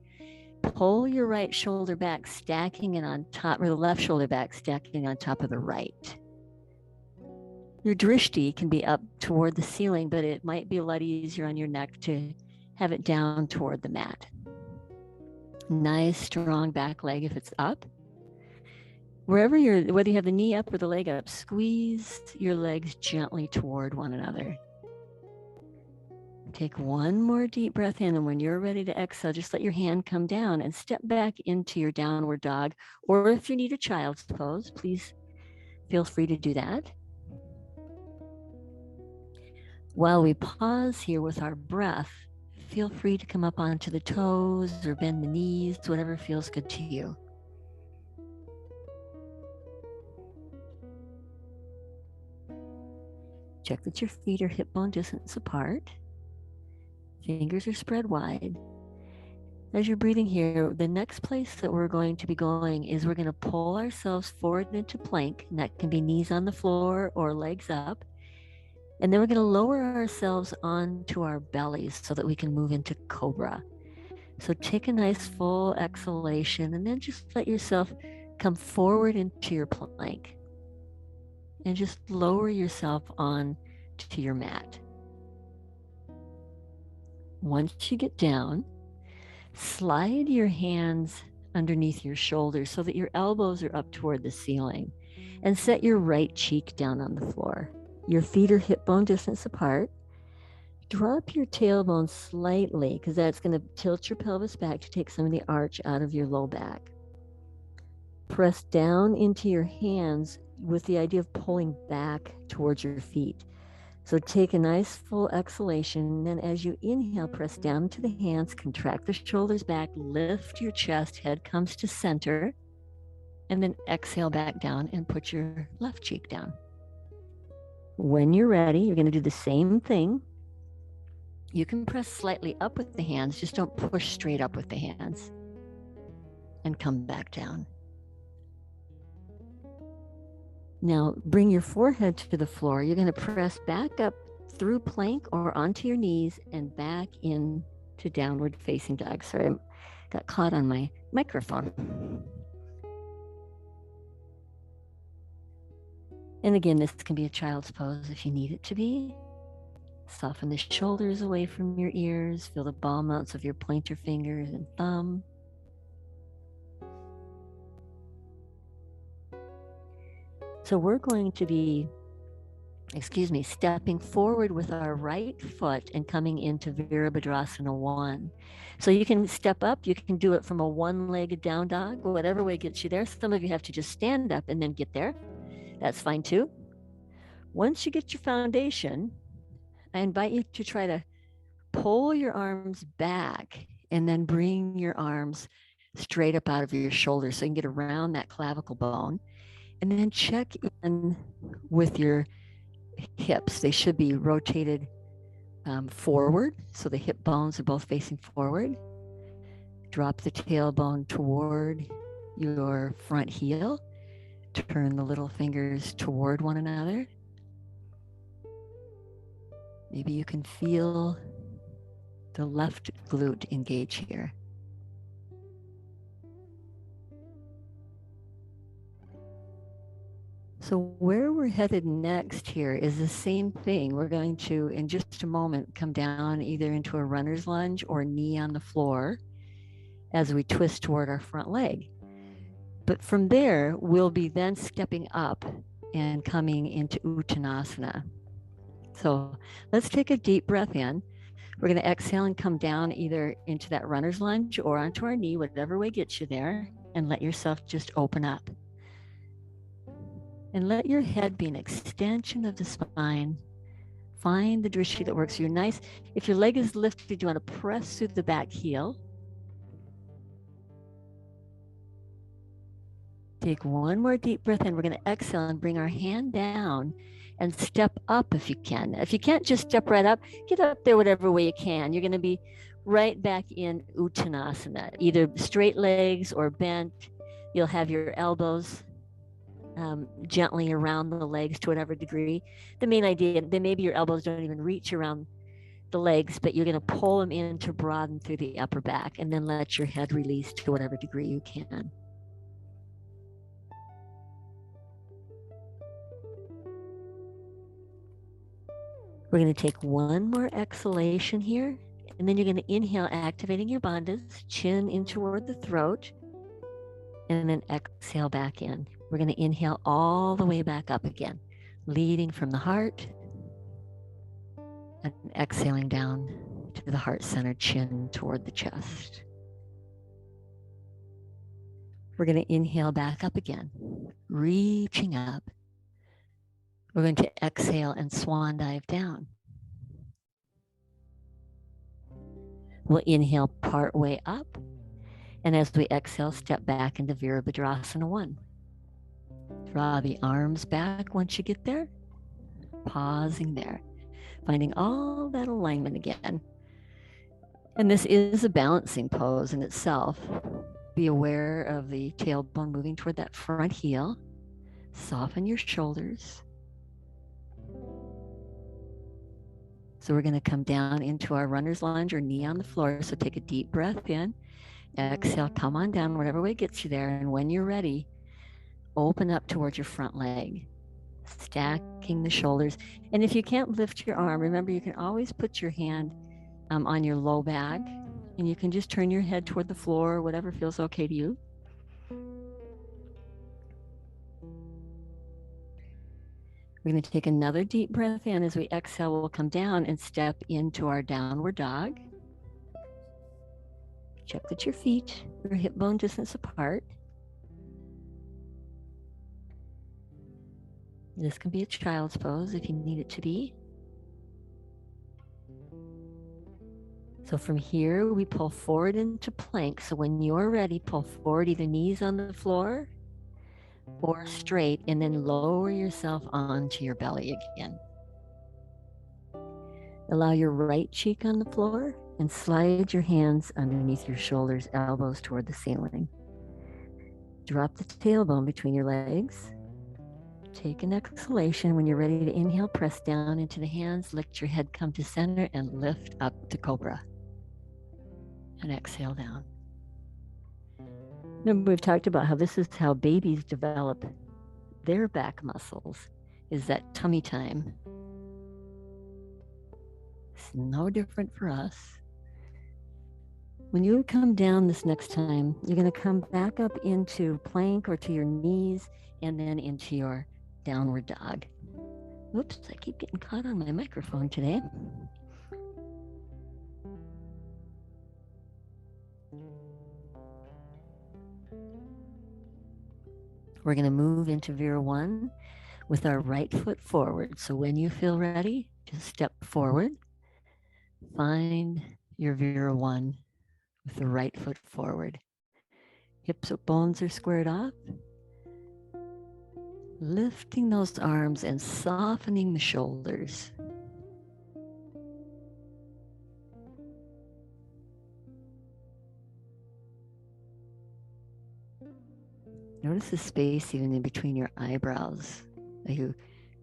Pull your right shoulder back, stacking it on top, or the left shoulder back, stacking on top of the right. Your drishti can be up toward the ceiling, but it might be a lot easier on your neck to have it down toward the mat. Nice, strong back leg if it's up. Whether you have the knee up or the leg up, squeeze your legs gently toward one another. Take one more deep breath in, and when you're ready to exhale, just let your hand come down and step back into your downward dog. Or if you need a child's pose, please feel free to do that. While we pause here with our breath, feel free to come up onto the toes or bend the knees, whatever feels good to you. Check that your feet are hip bone distance apart. Fingers are spread wide. As you're breathing here, the next place that we're going to be going is we're going to pull ourselves forward into plank, and that can be knees on the floor or legs up. And then we're going to lower ourselves onto our bellies so that we can move into cobra. So take a nice full exhalation and then just let yourself come forward into your plank and just lower yourself on to your mat. Once you get down, slide your hands underneath your shoulders so that your elbows are up toward the ceiling, and set your right cheek down on the floor. Your feet are hip bone distance apart. Drop your tailbone slightly because that's going to tilt your pelvis back to take some of the arch out of your low back. Press down into your hands with the idea of pulling back towards your feet. So take a nice full exhalation, and then as you inhale, press down to the hands, contract the shoulders back, lift your chest, head comes to center, and then exhale back down and put your left cheek down. When you're ready, you're going to do the same thing. You can press slightly up with the hands, just don't push straight up with the hands, and come back down. Now bring your forehead to the floor. You're going to press back up through plank or onto your knees and back into downward facing dog. Sorry, I got caught on my microphone. And again, this can be a child's pose if you need it to be. Soften the shoulders away from your ears. Feel the ball mounts of your pointer fingers and thumb. So we're going to be, stepping forward with our right foot and coming into Virabhadrasana 1. So you can step up, you can do it from a one-legged down dog, whatever way gets you there. Some of you have to just stand up and then get there. That's fine too. Once you get your foundation, I invite you to try to pull your arms back and then bring your arms straight up out of your shoulders so you can get around that clavicle bone. And then check in with your hips. They should be rotated forward, so the hip bones are both facing forward. Drop the tailbone toward your front heel. Turn the little fingers toward one another. Maybe you can feel the left glute engage here. So where we're headed next here is the same thing. We're going to, in just a moment, come down either into a runner's lunge or knee on the floor as we twist toward our front leg. But from there, we'll be then stepping up and coming into Uttanasana. So let's take a deep breath in. We're going to exhale and come down either into that runner's lunge or onto our knee, whatever way gets you there, and let yourself just open up. And let your head be an extension of the spine. Find the drishti that works for you. Nice. If your leg is lifted, you want to press through the back heel. Take one more deep breath in. We're going to exhale and bring our hand down and step up if you can. If you can't just step right up, get up there whatever way you can. You're going to be right back in Uttanasana, either straight legs or bent. You'll have your elbows gently around the legs to whatever degree. The main idea, then maybe your elbows don't even reach around the legs, but you're going to pull them in to broaden through the upper back and then let your head release to whatever degree you can. We're going to take one more exhalation here, and then you're going to inhale, activating your bandhas, chin in toward the throat, and then exhale back in. We're going to inhale all the way back up again, leading from the heart, And exhaling down to the heart center, chin toward the chest. We're going to inhale back up again, reaching up. We're going to exhale and swan dive down. We'll inhale part way up, and as we exhale, step back into Virabhadrasana 1. Draw the arms back once you get there, pausing there, finding all that alignment again. And this is a balancing pose in itself. Be aware of the tailbone moving toward that front heel. Soften your shoulders. So we're going to come down into our runner's lunge or knee on the floor. So take a deep breath in. Exhale, come on down, whatever way gets you there. And when you're ready, open up towards your front leg, stacking the shoulders. And if you can't lift your arm, remember you can always put your hand on your low back, and you can just turn your head toward the floor, whatever feels okay to you. We're going to take another deep breath in. As we exhale, we'll come down and step into our downward dog. Check that your feet are hip bone distance apart. This can be a child's pose if you need it to be. So from here, we pull forward into plank. So when you're ready, pull forward, either knees on the floor or straight, and then lower yourself onto your belly again. Allow your right cheek on the floor and slide your hands underneath your shoulders, elbows toward the ceiling. Drop the tailbone between your legs. Take an exhalation. When you're ready to inhale, press down into the hands, let your head come to center and lift up to cobra. And exhale down. Remember, we've talked about how this is how babies develop their back muscles, is that tummy time. It's no different for us. When you come down this next time, you're going to come back up into plank or to your knees and then into your downward dog. Oops, I keep getting caught on my microphone today. We're going to move into Vira 1 with our right foot forward. So when you feel ready, just step forward. Find your Vira 1 with the right foot forward. Hips or bones are squared off. Lifting those arms and softening the shoulders. Notice the space even in between your eyebrows. Are you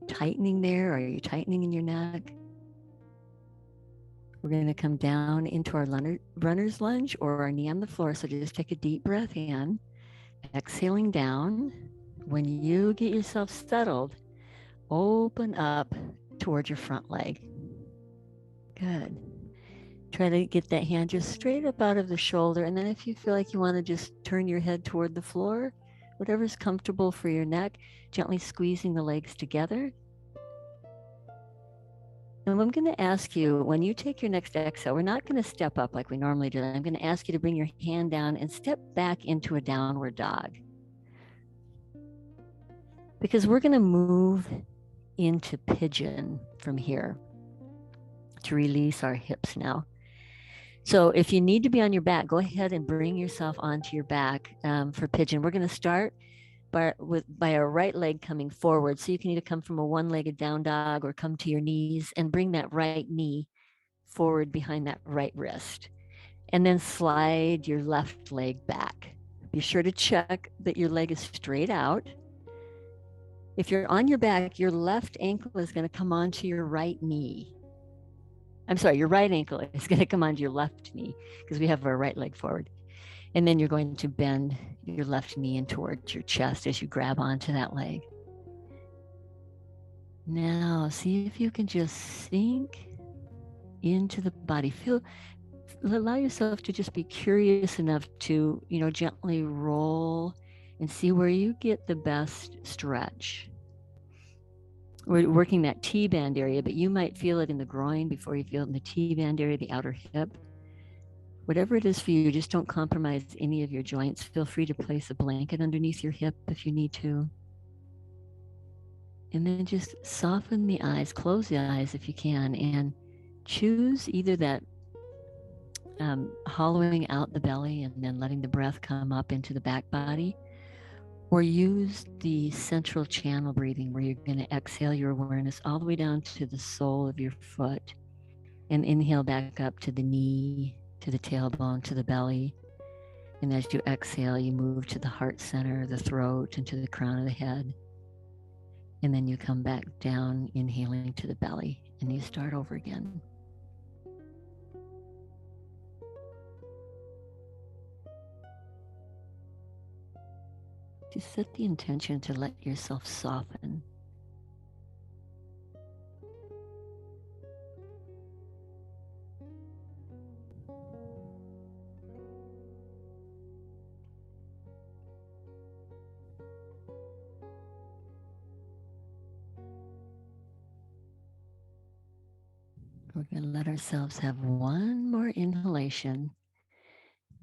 tightening there? Are you tightening in your neck? We're going to come down into our runner's lunge or our knee on the floor. So just take a deep breath in, exhaling down. When you get yourself settled, open up towards your front leg. Good. Try to get that hand just straight up out of the shoulder. And then if you feel like you want to just turn your head toward the floor, whatever's comfortable for your neck, gently squeezing the legs together. And I'm going to ask you, when you take your next exhale, we're not going to step up like we normally do. I'm going to ask you to bring your hand down and step back into a downward dog. Because we're going to move into pigeon from here to release our hips now. So if you need to be on your back, go ahead and bring yourself onto your back for pigeon. We're going to start by our right leg coming forward. So you can either come from a one-legged down dog or come to your knees and bring that right knee forward behind that right wrist. And then slide your left leg back. Be sure to check that your leg is straight out. If you're on your back, your left ankle is going to come onto your right knee. I'm sorry, your right ankle is going to come onto your left knee because we have our right leg forward. And then you're going to bend your left knee in towards your chest as you grab onto that leg. Now, see if you can just sink into the body. Allow yourself to just be curious enough to, gently roll and see where you get the best stretch. we're working that T-band area, but you might feel it in the groin before you feel it in the T-band area, the outer hip. Whatever it is for you, just don't compromise any of your joints. Feel free to place a blanket underneath your hip if you need to. And then just soften the eyes, close the eyes if you can, and choose either that hollowing out the belly and then letting the breath come up into the back body, or use the central channel breathing where you're going to exhale your awareness all the way down to the sole of your foot and inhale back up to the knee, to the tailbone, to the belly. And as you exhale, you move to the heart center, the throat, and to the crown of the head. And then you come back down, inhaling to the belly, and you start over again. Just set the intention to let yourself soften. We're going to let ourselves have one more inhalation.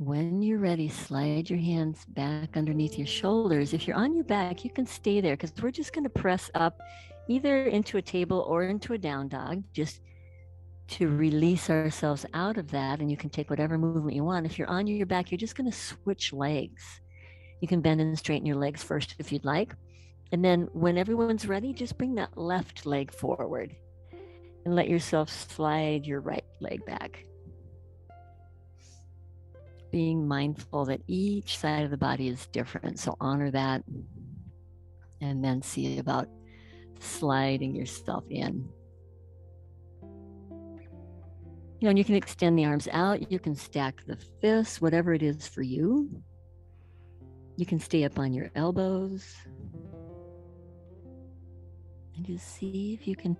When you're ready, slide your hands back underneath your shoulders. If you're on your back, you can stay there because we're just going to press up either into a table or into a down dog, just to release ourselves out of that. And you can take whatever movement you want. If you're on your back, you're just going to switch legs. You can bend and straighten your legs first if you'd like. And then when everyone's ready, just bring that left leg forward and let yourself slide your right leg back. Being mindful that each side of the body is different. So honor that and then see about sliding yourself in. And you can extend the arms out. You can stack the fists, whatever it is for you. You can stay up on your elbows. And just see if you can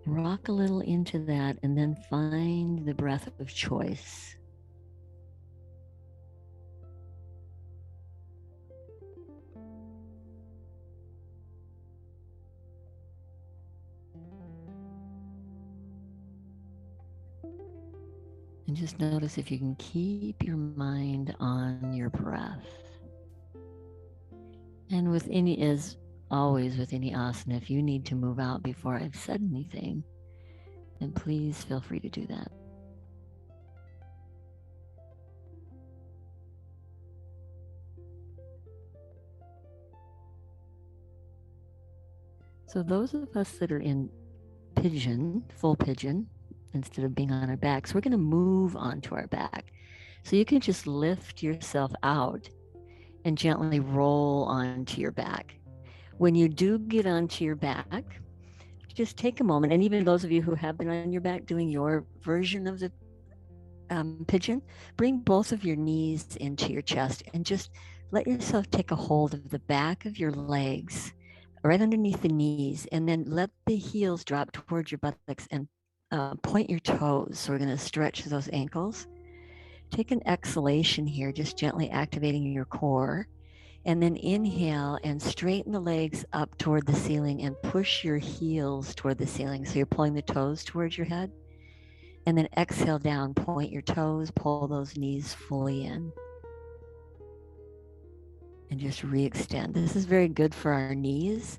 rock a little into that and then find the breath of choice. And just notice if you can keep your mind on your breath. And with any, as always with any asana, if you need to move out before I've said anything, then please feel free to do that. So those of us that are in pigeon, full pigeon, instead of being on our backs, we're going to move onto our back. So you can just lift yourself out and gently roll onto your back. When you do get onto your back, just take a moment, and even those of you who have been on your back doing your version of the pigeon, bring both of your knees into your chest and just let yourself take a hold of the back of your legs right underneath the knees, and then let the heels drop towards your buttocks and point your toes. So we're going to stretch those ankles. Take an exhalation here, just gently activating your core. And then inhale and straighten the legs up toward the ceiling and push your heels toward the ceiling. So you're pulling the toes towards your head. And then exhale down, point your toes, pull those knees fully in. And just re-extend. This is very good for our knees.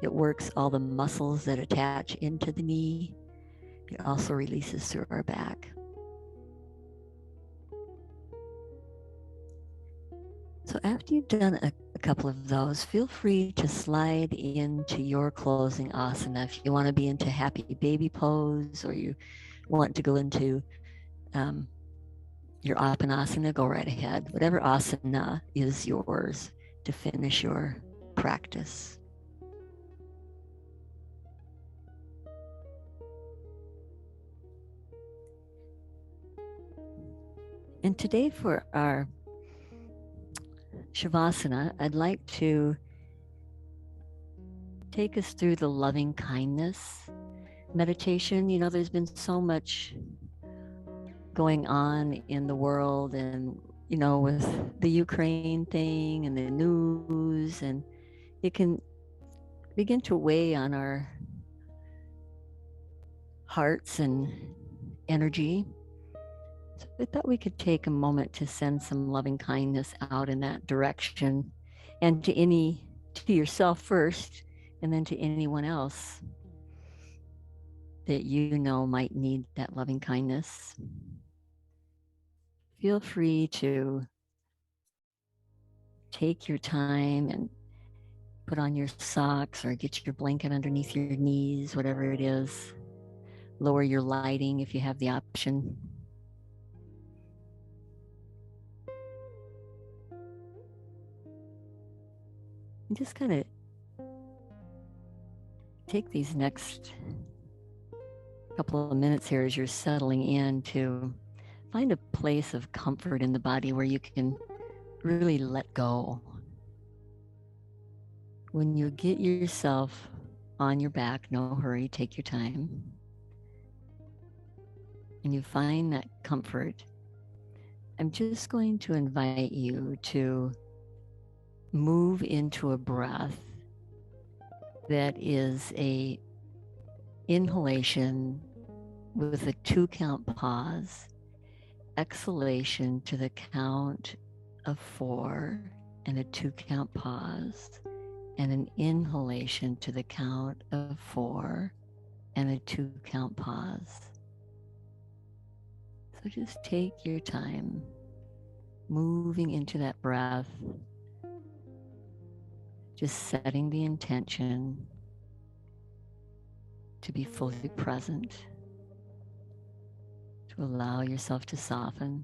It works all the muscles that attach into the knee. It also releases through our back. So after you've done a couple of those, feel free to slide into your closing asana. If you want to be into happy baby pose, or you want to go into your apanasana, go right ahead. Whatever asana is yours to finish your practice. And today for our Shavasana, I'd like to take us through the loving kindness meditation. There's been so much going on in the world, and with the Ukraine thing and the news, and it can begin to weigh on our hearts and energy. So I thought we could take a moment to send some loving kindness out in that direction, and to yourself first, and then to anyone else that you know might need that loving kindness. Feel free to take your time and put on your socks or get your blanket underneath your knees, whatever it is. Lower your lighting if you have the option. And just kind of take these next couple of minutes here as you're settling in to find a place of comfort in the body where you can really let go. When you get yourself on your back, no hurry, take your time, and you find that comfort, I'm just going to invite you to move into a breath that is a inhalation with a 2-count pause, exhalation to the count of 4 and a 2-count pause, and an inhalation to the count of 4 and a 2-count pause. So just take your time moving into that breath, just setting the intention to be fully present, to allow yourself to soften.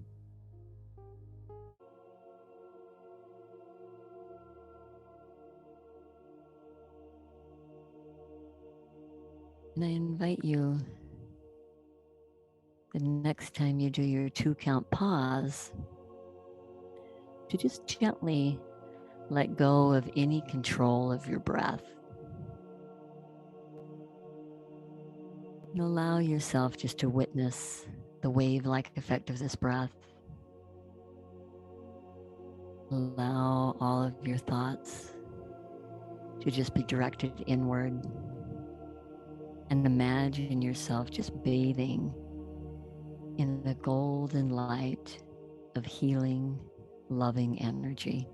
And I invite you, the next time you do your 2-count pause, to just gently let go of any control of your breath. And allow yourself just to witness the wave-like effect of this breath. Allow all of your thoughts to just be directed inward. And imagine yourself just bathing in the golden light of healing, loving energy.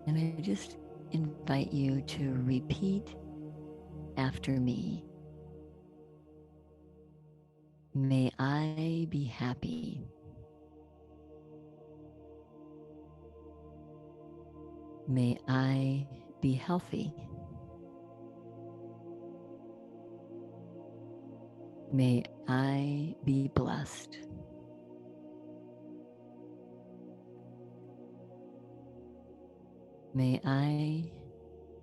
And I just invite you to repeat after me. May I be happy. May I be healthy. May I be blessed. May I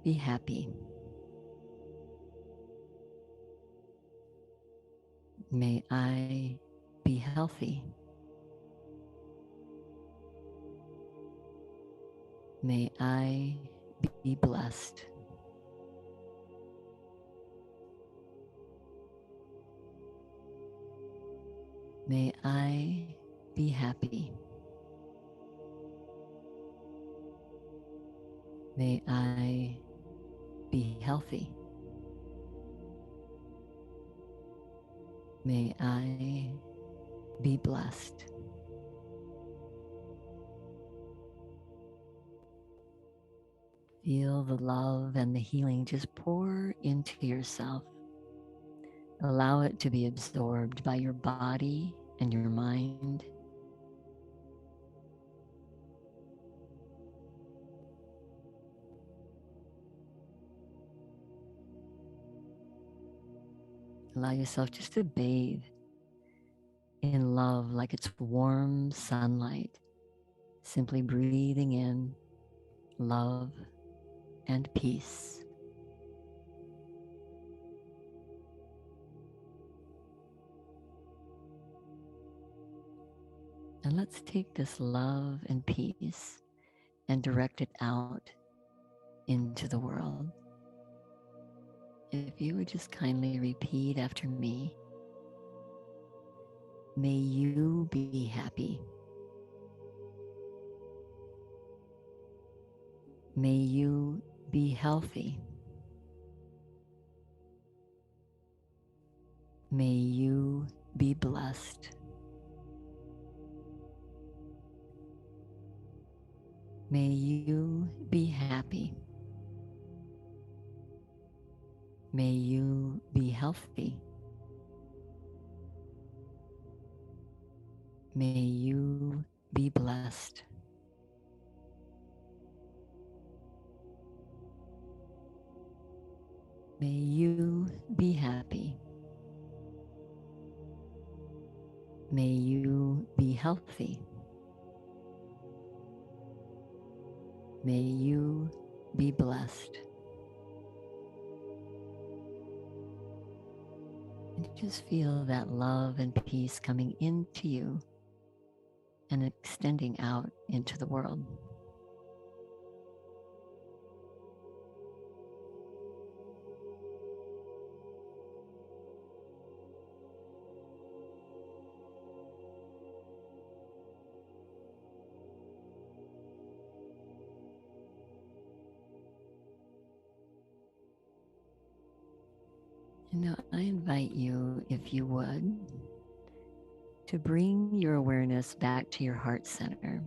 be happy. May I be healthy. May I be blessed. May I be happy. May I be healthy. May I be blessed. Feel the love and the healing just pour into yourself. Allow it to be absorbed by your body and your mind. Allow yourself just to bathe in love like it's warm sunlight. Simply breathing in love and peace. And let's take this love and peace and direct it out into the world. If you would just kindly repeat after me, may you be happy. May you be healthy. May you be blessed. May you be happy. May you be healthy. May you be blessed. May you be happy. May you be healthy. May you be blessed. And just feel that love and peace coming into you and extending out into the world. And now I invite you, if you would, to bring your awareness back to your heart center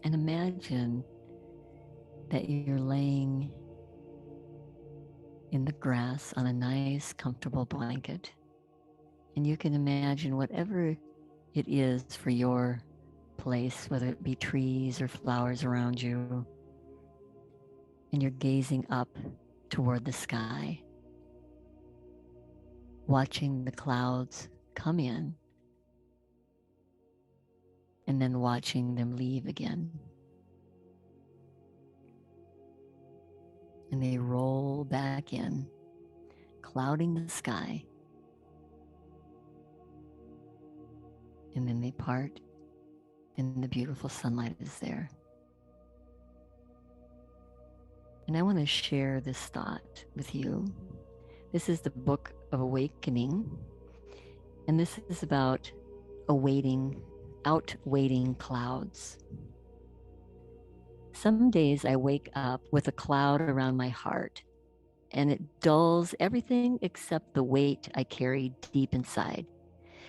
and imagine that you're laying in the grass on a nice, comfortable blanket. And you can imagine whatever it is for your place, whether it be trees or flowers around you, and you're gazing up toward the sky, watching the clouds come in and then watching them leave again. And they roll back in, clouding the sky. And then they part, and the beautiful sunlight is there. And I want to share this thought with you. This is the Book of Awakening, and this is about outweighting clouds. Some days I wake up with a cloud around my heart, and it dulls everything except the weight I carry deep inside.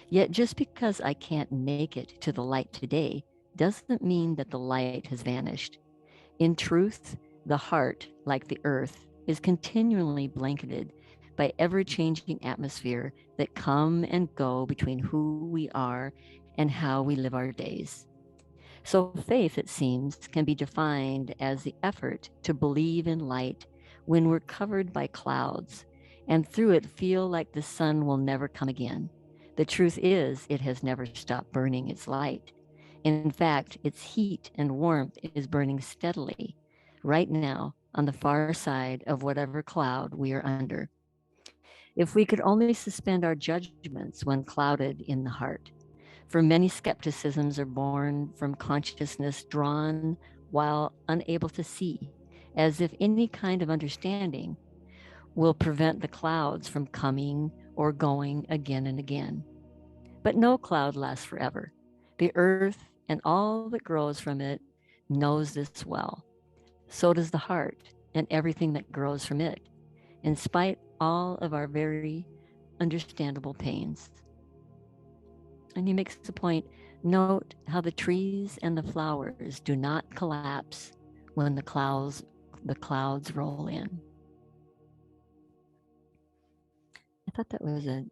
Yet just because I can't make it to the light today doesn't mean that the light has vanished. In truth, the heart, like the earth, is continually blanketed by ever-changing atmosphere that come and go between who we are and how we live our days. So faith, it seems, can be defined as the effort to believe in light when we're covered by clouds and through it feel like the sun will never come again. The truth is, it has never stopped burning its light. In fact, its heat and warmth is burning steadily right now on the far side of whatever cloud we are under. If we could only suspend our judgments when clouded in the heart. For many skepticisms are born from consciousness drawn while unable to see, as if any kind of understanding will prevent the clouds from coming or going again and again. But no cloud lasts forever. The earth and all that grows from it knows this well. So does the heart and everything that grows from it, in spite all of our very understandable pains. And he makes the point, note how the trees and the flowers do not collapse when the clouds roll in. I thought that was a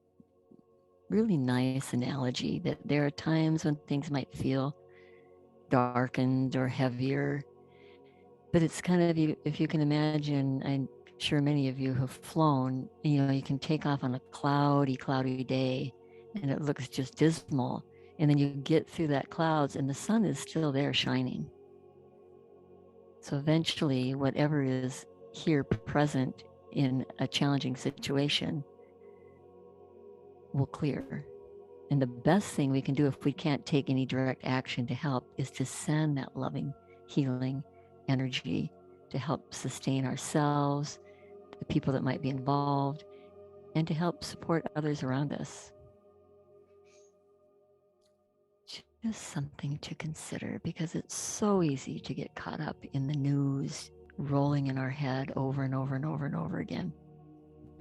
really nice analogy, that there are times when things might feel darkened or heavier, but it's kind of, if you can imagine, I'm sure many of you have flown, you can take off on a cloudy day and it looks just dismal. And then you get through that clouds and the sun is still there shining. So eventually, whatever is here present in a challenging situation will clear. And the best thing we can do if we can't take any direct action to help is to send that loving, healing energy to help sustain ourselves, the people that might be involved, and to help support others around us. Just something to consider, because it's so easy to get caught up in the news rolling in our head over and over and over and over again.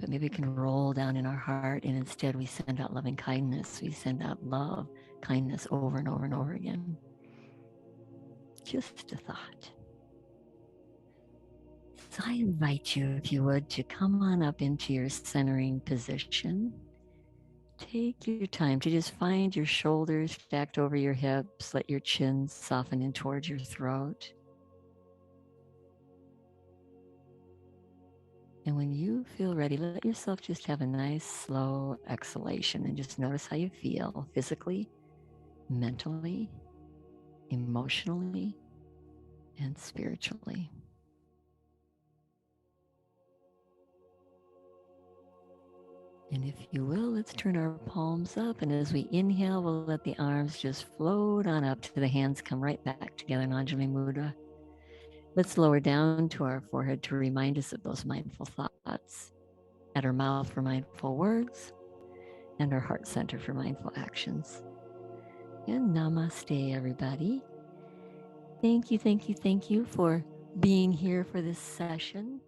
But maybe it can roll down in our heart, and instead we send out loving kindness. We send out love, kindness over and over and over again. Just a thought. So I invite you, if you would, to come on up into your centering position. Take your time to just find your shoulders stacked over your hips. Let your chin soften in towards your throat. And when you feel ready, let yourself just have a nice, slow exhalation and just notice how you feel physically, mentally, emotionally, and spiritually. And if you will, let's turn our palms up. And as we inhale, we'll let the arms just float on up to the hands, come right back together in Anjali Mudra. Let's lower down to our forehead to remind us of those mindful thoughts, at our mouth for mindful words, and our heart center for mindful actions. And namaste, everybody. Thank you for being here for this session.